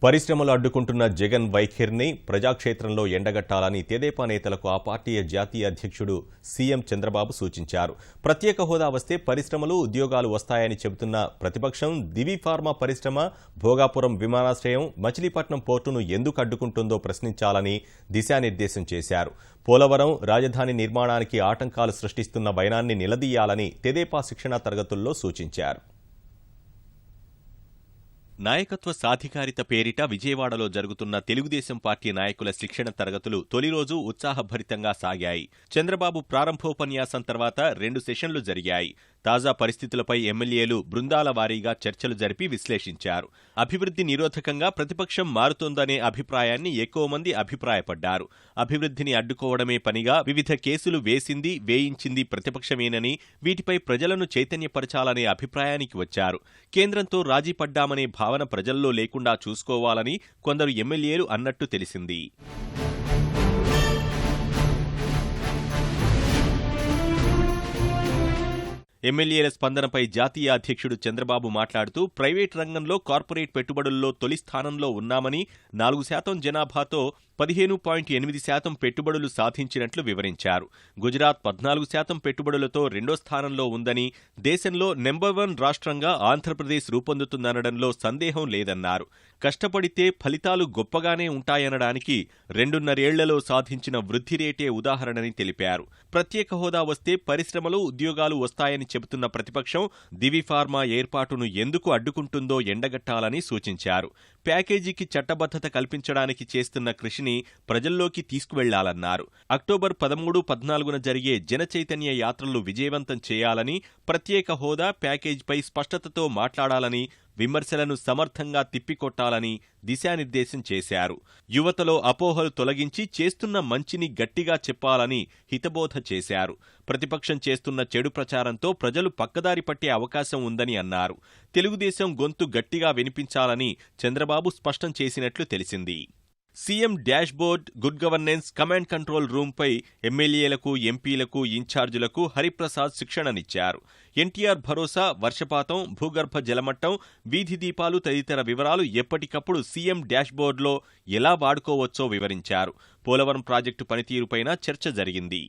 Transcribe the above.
పరిశ్రమలు అడ్డుకుంటున్న జగన్ వైఖరిని ప్రజాక్షేత్రంలో ఎండగట్టాలని తెదేపా నేతలకు ఆ పార్టీ జాతీయ అధ్యక్షుడు సీఎం చంద్రబాబు సూచించారు. ప్రత్యేక హోదా వస్తే పరిశ్రమలు, ఉద్యోగాలు వస్తాయని చెబుతున్న ప్రతిపక్షం దివి ఫార్మా పరిశ్రమ, భోగాపురం విమానాశ్రయం, మచిలీపట్నం పోర్టును ఎందుకు అడ్డుకుంటుందో ప్రశ్నించాలని దిశానిర్దేశం చేశారు. పోలవరం రాజధాని నిర్మాణానికి ఆటంకాలు సృష్టిస్తున్న వైనాన్ని నిలదీయాలని తెదేపా శిక్షణా తరగతుల్లో సూచించారు. నాయకత్వ సాధికారిత పేరిట విజయవాడలో జరుగుతున్న తెలుగుదేశం పార్టీ నాయకుల శిక్షణ తరగతులు తొలి రోజు ఉత్సాహభరితంగా సాగాయి. చంద్రబాబు ప్రారంభోపన్యాసం తర్వాత 2 సెషన్లు జరిగాయి. తాజా పరిస్థితులపై ఎమ్మెల్యేలు బృందాల వారీగా చర్చలు జరిపి విశ్లేషించారు. అభివృద్ధి నిరోధకంగా ప్రతిపక్షం మారుతోందనే అభిప్రాయాన్ని ఎక్కువ మంది అభిప్రాయపడ్డారు. అభివృద్ధిని అడ్డుకోవడమే పనిగా వివిధ కేసులు వేయించింది ప్రతిపక్షమేనని, వీటిపై ప్రజలను చైతన్యపరచాలనే అభిప్రాయానికి వచ్చారు. కేంద్రంతో రాజీ పడ్డామనే భావన ప్రజల్లో లేకుండా చూసుకోవాలని కొందరు ఎమ్మెల్యేలు అన్నట్టు తెలిసింది. ఎమ్మెల్యేల స్పందనపై జాతీయ అధ్యక్షుడు చంద్రబాబు మాట్లాడుతూ ప్రైవేట్ రంగంలో కార్పొరేట్ పెట్టుబడుల్లో తొలి స్థానంలో ఉన్నామని, 4% జనాభాతో 15.8% పెట్టుబడులు సాధించినట్లు వివరించారు. గుజరాత్ 14% పెట్టుబడులతో 2వ స్థానంలో ఉందని, దేశంలో నెంబర్ 1 రాష్ట్రంగా ఆంధ్రప్రదేశ్ రూపొందుతుందనడంలో సందేహం లేదన్నారు. కష్టపడితే ఫలితాలు గొప్పగానే ఉంటాయనడానికి 2.5 ఏళ్లలో సాధించిన వృద్ధి రేటే ఉదాహరణని తెలిపారు. ప్రత్యేక హోదా వస్తే పరిశ్రమలు, ఉద్యోగాలు వస్తాయని చెబుతున్న ప్రతిపక్షం దివి ఫార్మా ఏర్పాటును ఎందుకు అడ్డుకుంటుందో ఎండగట్టాలని సూచించారు. ప్యాకేజీకి చట్టబద్ధత కల్పించడానికి చేస్తున్న కృషిని ప్రజల్లోకి తీసుకువెళ్లాలన్నారు. అక్టోబర్ 13, 14న జరిగే జనచైతన్య యాత్రలు విజయవంతం చేయాలని, ప్రత్యేక హోదా, ప్యాకేజీపై స్పష్టతతో మాట్లాడాలని, విమర్శలను సమర్థంగా తిప్పికొట్టాలని దిశానిర్దేశం చేశారు. యువతలో అపోహలు తొలగించి చేస్తున్న మంచిని గట్టిగా చెప్పాలని హితబోధ చేశారు. ప్రతిపక్షం చేస్తున్న చెడు ప్రచారంతో ప్రజలు పక్కదారి పట్టే అవకాశం ఉందని అన్నారు. తెలుగుదేశం గొంతు గట్టిగా వినిపించాలని చంద్రబాబు స్పష్టం చేసినట్లు తెలిసింది. CM dash board, good governance, command control రూంపై ఎమ్మెల్యేలకు, ఎంపీలకు, ఇన్ఛార్జీలకు హరిప్రసాద్ శిక్షణనిచ్చారు. ఎన్టీఆర్ భరోసా, వర్షపాతం, భూగర్భ జలమట్టం, వీధి దీపాలు తదితర వివరాలు ఎప్పటికప్పుడు సీఎం డాష్ బోర్డులో ఎలా వాడుకోవచ్చో వివరించారు. పోలవరం ప్రాజెక్టు పనితీరుపైన చర్చ జరిగింది.